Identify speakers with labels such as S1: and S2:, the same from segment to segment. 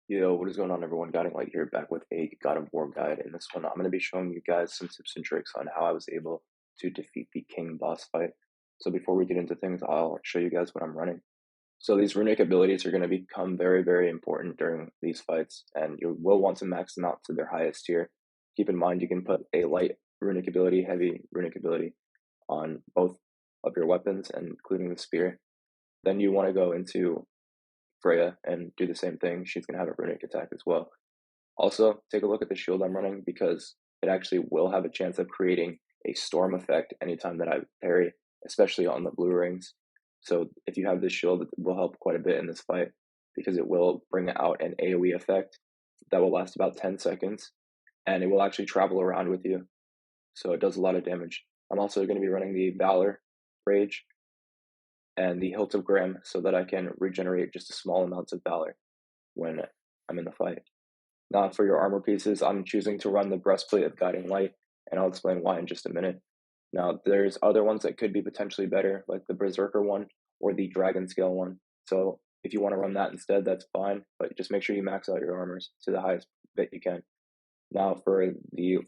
S1: Yo, what is going on, everyone? Guiding Light here, back with a God of War guide. In this one, I'm going to be showing you guys some tips and tricks on how I was able to defeat the King boss fight. So before we get into things, I'll show you guys what I'm running. So these runic abilities are going to become very, very important during these fights, and you will want to max them out to their highest tier. Keep in mind, you can put a light runic ability, heavy runic ability on both of your weapons, and including the spear. Then you want to go into Freya and do the same thing. She's going to have a runic attack as well. Also, take a look at the shield I'm running because it actually will have a chance of creating a storm effect anytime that I parry, especially on the blue rings. So if you have this shield, it will help quite a bit in this fight because it will bring out an AoE effect that will last about 10 seconds and it will actually travel around with you. So it does a lot of damage. I'm also going to be running the Valor Rage and the Hilt of Graham so that I can regenerate just a small amounts of Valor when I'm in the fight. Now, for your armor pieces, I'm choosing to run the Breastplate of Guiding Light, and I'll explain why in just a minute. Now, there's other ones that could be potentially better, like the Berserker one or the Dragon Scale one. So if you want to run that instead, that's fine, but just make sure you max out your armors to the highest bit you can. Now, for the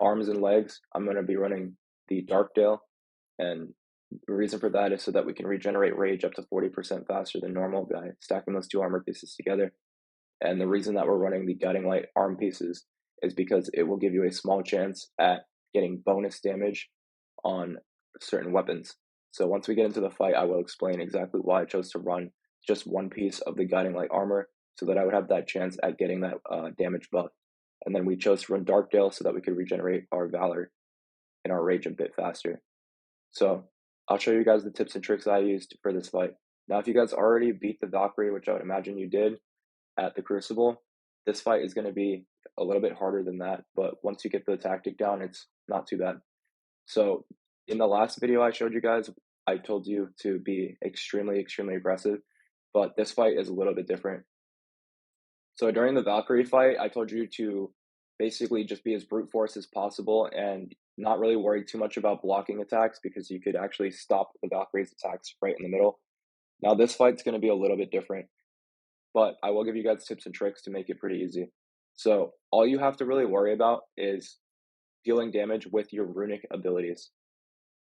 S1: arms and legs, I'm going to be running the Darkdale, and the reason for that is so that we can regenerate rage up to 40% faster than normal by stacking those two armor pieces together. And the reason that we're running the Guiding Light arm pieces is because it will give you a small chance at getting bonus damage on certain weapons. So once we get into the fight, I will explain exactly why I chose to run just one piece of the Guiding Light armor so that I would have that chance at getting that damage buff. And then we chose to run Darkdale so that we could regenerate our Valor and our rage a bit faster. So I'll show you guys the tips and tricks I used for this fight. Now, if you guys already beat the Valkyrie, which I would imagine you did at the Crucible, this fight is going to be a little bit harder than that. But once you get the tactic down, it's not too bad. So in the last video I showed you guys, I told you to be extremely, extremely aggressive. But this fight is a little bit different. So during the Valkyrie fight, I told you to basically just be as brute force as possible and not really worry too much about blocking attacks because you could actually stop the Valkyrie's attacks right in the middle. Now this fight's going to be a little bit different, but I will give you guys tips and tricks to make it pretty easy. So all you have to really worry about is dealing damage with your runic abilities.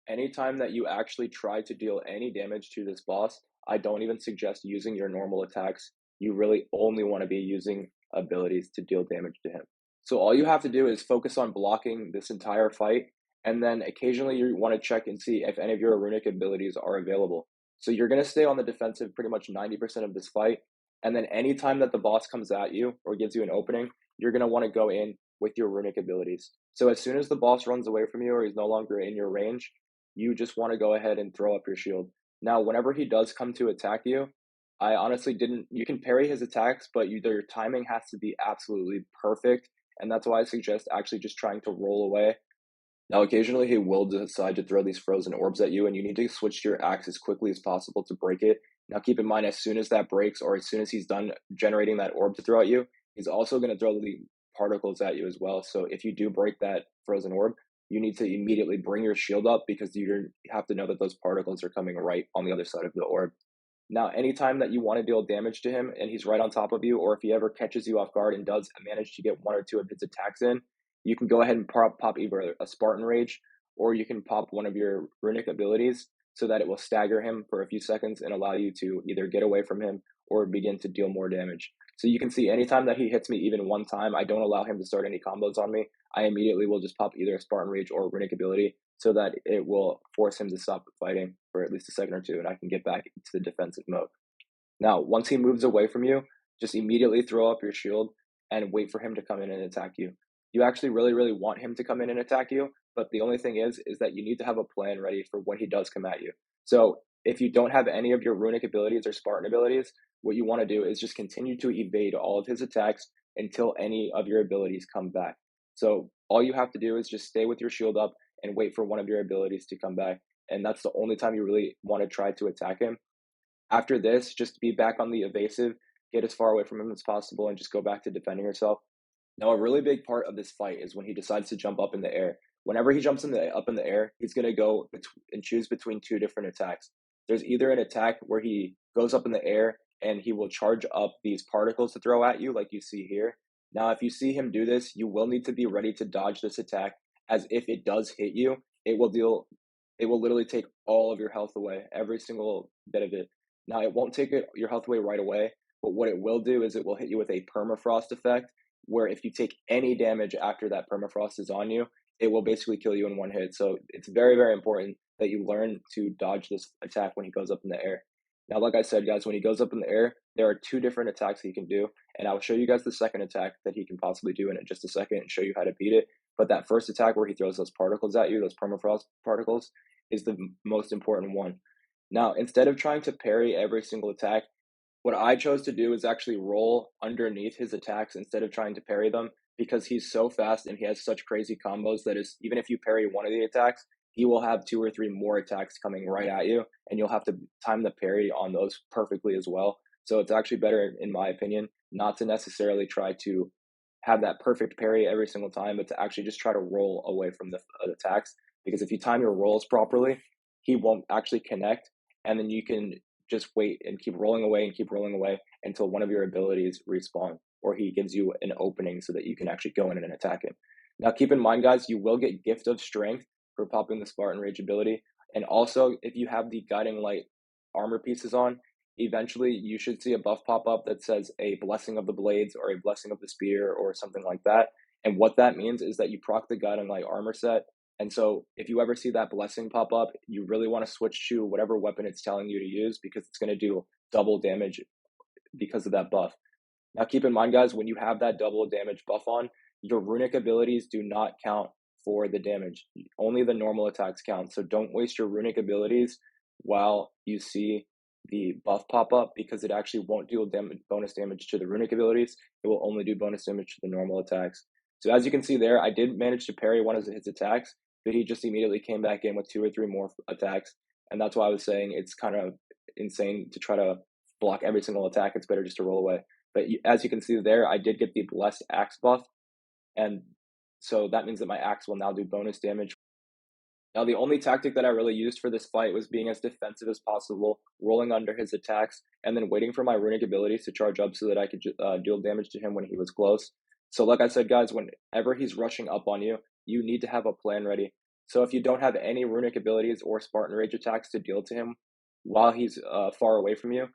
S1: Anytime that you actually try to deal any damage to this boss, I don't even suggest using your normal attacks. You really only want to be using abilities to deal damage to him. So all you have to do is focus on blocking this entire fight, and then occasionally you want to check and see if any of your runic abilities are available. So you're going to stay on the defensive pretty much 90% of this fight, and then anytime that the boss comes at you or gives you an opening, you're going to want to go in with your runic abilities. So as soon as the boss runs away from you or he's no longer in your range, you just want to go ahead and throw up your shield. Now, whenever he does come to attack you, I honestly didn't, you can parry his attacks, but your timing has to be absolutely perfect. And that's why I suggest actually just trying to roll away. Now, occasionally he will decide to throw these frozen orbs at you, and you need to switch to your axe as quickly as possible to break it. Now, keep in mind, as soon as that breaks, or as soon as he's done generating that orb to throw at you, he's also going to throw the particles at you as well. So if you do break that frozen orb, you need to immediately bring your shield up because you have to know that those particles are coming right on the other side of the orb. Now, anytime that you want to deal damage to him and he's right on top of you, or if he ever catches you off guard and does manage to get one or two of his attacks in, you can go ahead and pop either a Spartan Rage, or you can pop one of your runic abilities so that it will stagger him for a few seconds and allow you to either get away from him or begin to deal more damage. So you can see anytime that he hits me even one time, I don't allow him to start any combos on me. I immediately will just pop either a Spartan Rage or a runic ability so that it will force him to stop fighting for at least a second or two, and I can get back into the defensive mode. Now, once he moves away from you, just immediately throw up your shield and wait for him to come in and attack you. You actually really, really want him to come in and attack you, but the only thing is that you need to have a plan ready for when he does come at you. So if you don't have any of your runic abilities or Spartan abilities, what you want to do is just continue to evade all of his attacks until any of your abilities come back. So all you have to do is just stay with your shield up and wait for one of your abilities to come back. And that's the only time you really want to try to attack him. After this, just be back on the evasive, get as far away from him as possible, and just go back to defending yourself. Now, a really big part of this fight is when he decides to jump up in the air. Whenever he jumps up in the air, he's going to go and choose between two different attacks. There's either an attack where he goes up in the air and he will charge up these particles to throw at you, like you see here. Now, if you see him do this, you will need to be ready to dodge this attack, as if it does hit you, it will literally take all of your health away, every single bit of it. Now, it won't take your health away right away, but what it will do is it will hit you with a permafrost effect, where if you take any damage after that permafrost is on you, it will basically kill you in one hit. So it's very, very important that you learn to dodge this attack when he goes up in the air. Now, like I said, guys, when he goes up in the air, there are two different attacks he can do, and I'll show you guys the second attack that he can possibly do in just a second and show you how to beat it. But that first attack where he throws those particles at you, those permafrost particles, is the most important one. Now, instead of trying to parry every single attack, what I chose to do is actually roll underneath his attacks instead of trying to parry them, because he's so fast and he has such crazy combos that is, even if you parry one of the attacks, he will have two or three more attacks coming right at you, and you'll have to time the parry on those perfectly as well. So it's actually better, in my opinion, not to necessarily try to have that perfect parry every single time, but to actually just try to roll away from the attacks. Because if you time your rolls properly, he won't actually connect, and then you can just wait and keep rolling away and keep rolling away until one of your abilities respawn, or he gives you an opening so that you can actually go in and attack him. Now, keep in mind, guys, you will get Gift of Strength for popping the Spartan Rage ability. And also, if you have the Guiding Light armor pieces on, eventually you should see a buff pop up that says a Blessing of the Blades or a Blessing of the Spear or something like that. And what that means is that you proc the Guiding Light armor set. And so if you ever see that blessing pop up, you really want to switch to whatever weapon it's telling you to use, because it's going to do double damage because of that buff. Now, keep in mind, guys, when you have that double damage buff on, your runic abilities do not count for the damage. Only the normal attacks count. So don't waste your runic abilities while you see the buff pop up, because it actually won't deal bonus damage to the runic abilities. It will only do bonus damage to the normal attacks. So as you can see there, I did manage to parry one of his attacks, but he just immediately came back in with two or three more attacks. And that's why I was saying it's kind of insane to try to block every single attack. It's better just to roll away. But as you can see there, I did get the Blessed Axe buff, and so that means that my axe will now do bonus damage. Now, the only tactic that I really used for this fight was being as defensive as possible, rolling under his attacks, and then waiting for my runic abilities to charge up so that I could deal damage to him when he was close. So like I said, guys, whenever he's rushing up on you, you need to have a plan ready. So if you don't have any runic abilities or Spartan Rage attacks to deal to him while he's far away from you,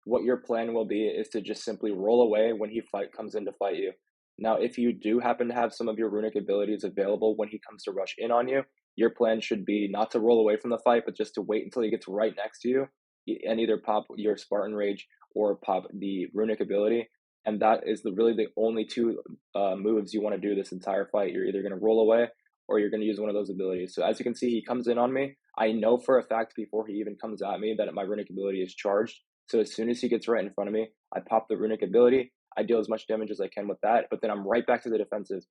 S1: what your plan will be is to just simply roll away when he comes in to fight you. Now, if you do happen to have some of your runic abilities available when he comes to rush in on you, your plan should be not to roll away from the fight, but just to wait until he gets right next to you and either pop your Spartan Rage or pop the runic ability. And that is really the only two moves you want to do this entire fight. You're either going to roll away or you're going to use one of those abilities. So as you can see, he comes in on me. I know for a fact before he even comes at me that my runic ability is charged. So as soon as he gets right in front of me, I pop the runic ability. I deal as much damage as I can with that, but then I'm right back to the defensive,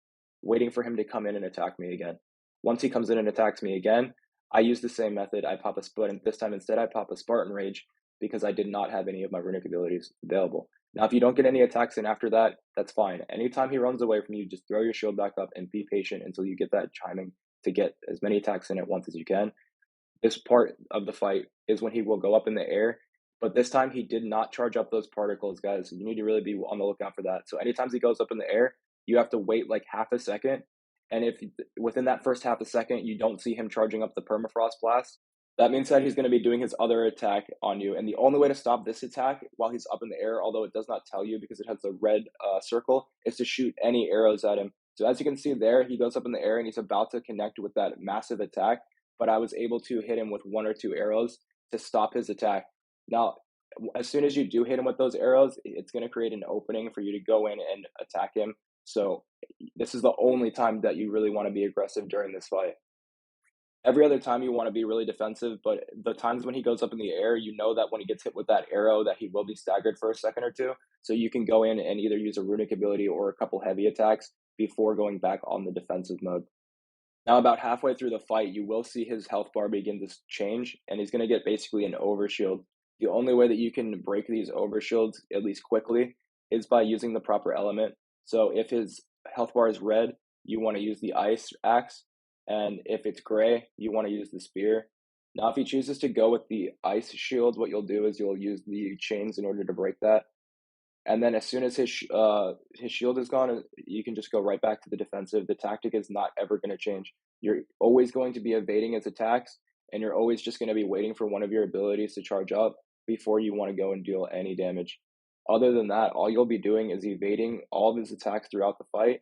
S1: waiting for him to come in and attack me again. Once he comes in and attacks me again, I use the same method. I pop a split, and this time instead I pop a Spartan Rage, because I did not have any of my runic abilities available. Now, if you don't get any attacks in after that, that's fine. Anytime he runs away from you, just throw your shield back up and be patient until you get that chiming to get as many attacks in at once as you can. This part of the fight is when he will go up in the air, but this time he did not charge up those particles, guys. You need to really be on the lookout for that. So anytime he goes up in the air, you have to wait like half a second. And if within that first half a second you don't see him charging up the permafrost blast, that means that he's going to be doing his other attack on you. And the only way to stop this attack while he's up in the air, although it does not tell you because it has the red circle, is to shoot any arrows at him. So as you can see there, he goes up in the air and he's about to connect with that massive attack, but I was able to hit him with one or two arrows to stop his attack. Now, as soon as you do hit him with those arrows, it's going to create an opening for you to go in and attack him. So this is the only time that you really want to be aggressive during this fight. Every other time you want to be really defensive, but the times when he goes up in the air, you know that when he gets hit with that arrow that he will be staggered for a second or two. So you can go in and either use a runic ability or a couple heavy attacks before going back on the defensive mode. Now, about halfway through the fight, you will see his health bar begin to change, and he's going to get basically an overshield. The only way that you can break these overshields, at least quickly, is by using the proper element. So if his health bar is red, you want to use the ice axe. And if it's gray, you want to use the spear. Now, if he chooses to go with the ice shield, what you'll do is you'll use the chains in order to break that. And then as soon as his shield is gone, you can just go right back to the defensive. The tactic is not ever going to change. You're always going to be evading his attacks, and you're always just going to be waiting for one of your abilities to charge up before you want to go and deal any damage. Other than that, all you'll be doing is evading all of his attacks throughout the fight.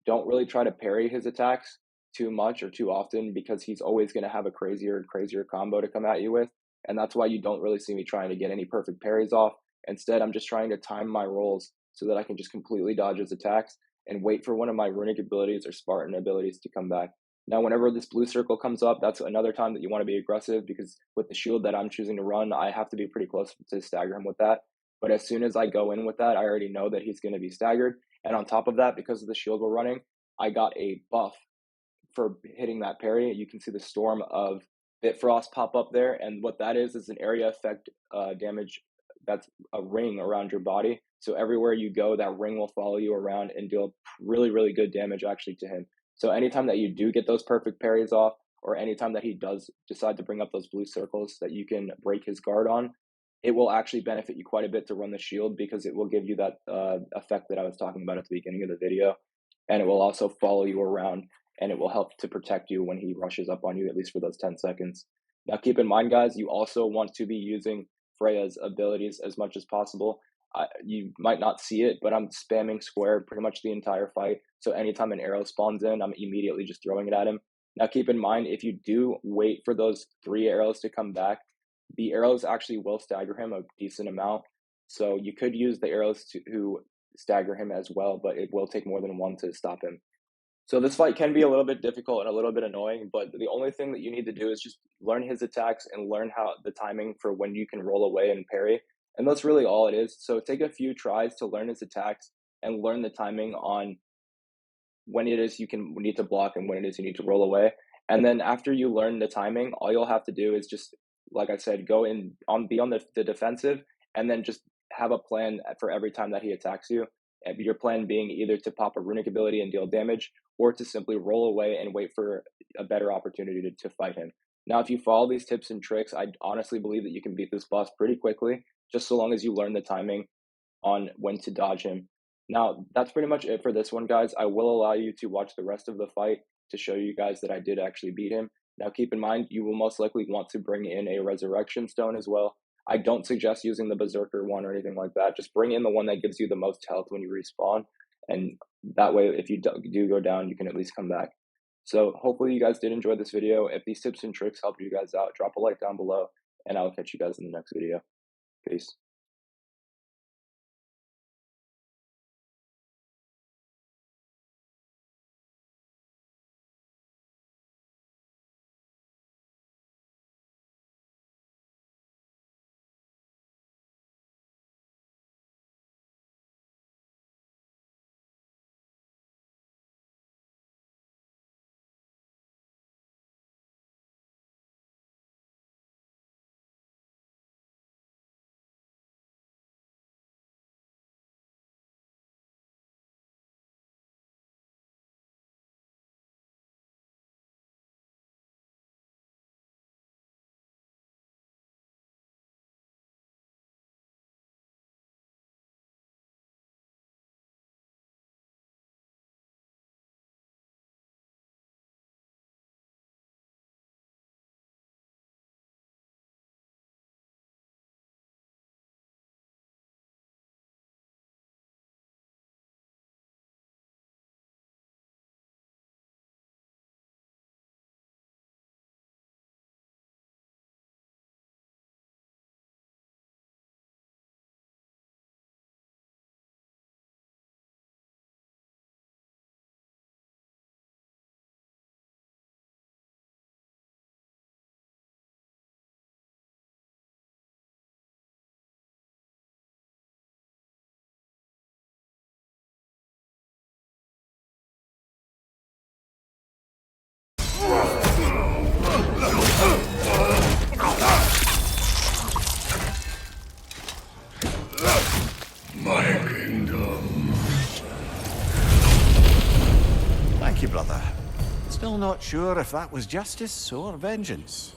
S1: Don't really try to parry his attacks too much or too often because he's always going to have a crazier and crazier combo to come at you with. And that's why you don't really see me trying to get any perfect parries off. Instead, I'm just trying to time my rolls so that I can just completely dodge his attacks and wait for one of my runic abilities or Spartan abilities to come back. Now, whenever this blue circle comes up, that's another time that you want to be aggressive because with the shield that I'm choosing to run, I have to be pretty close to stagger him with that. But as soon as I go in with that, I already know that he's going to be staggered. And on top of that, because of the shield we're running, I got a buff for hitting that parry. You can see the storm of Bitfrost pop up there. And what that is an area effect damage that's a ring around your body. So everywhere you go, that ring will follow you around and deal really, really good damage actually to him. So anytime that you do get those perfect parries off, or anytime that he does decide to bring up those blue circles that you can break his guard on, it will actually benefit you quite a bit to run the shield because it will give you that effect that I was talking about at the beginning of the video. And it will also follow you around and it will help to protect you when he rushes up on you, at least for those 10 seconds. Now, keep in mind, guys, you also want to be using Freya's abilities as much as possible. You might not see it, but I'm spamming square pretty much the entire fight. So anytime an arrow spawns in, I'm immediately just throwing it at him. Now, keep in mind, if you do wait for those 3 arrows to come back, the arrows actually will stagger him a decent amount. So you could use the arrows to stagger him as well, but it will take more than 1 to stop him. So this fight can be a little bit difficult and a little bit annoying, but the only thing that you need to do is just learn his attacks and learn how the timing for when you can roll away and parry. And that's really all it is. So take a few tries to learn his attacks and learn the timing on when it is you need to block and when it is you need to roll away. And then after you learn the timing, all you'll have to do is just, like I said, go in be on the defensive and then just have a plan for every time that he attacks you. And your plan being either to pop a runic ability and deal damage or to simply roll away and wait for a better opportunity to fight him. Now, if you follow these tips and tricks, I honestly believe that you can beat this boss pretty quickly, just so long as you learn the timing on when to dodge him. Now, that's pretty much it for this one, guys. I will allow you to watch the rest of the fight to show you guys that I did actually beat him. Now, keep in mind, you will most likely want to bring in a resurrection stone as well. I don't suggest using the berserker one or anything like that. Just bring in the one that gives you the most health when you respawn. And that way, if you do go down, you can at least come back. So hopefully you guys did enjoy this video. If these tips and tricks helped you guys out, drop a like down below, and I'll catch you guys in the next video. Peace.
S2: My kingdom.
S3: Thank you, brother. Still not sure if that was justice or vengeance.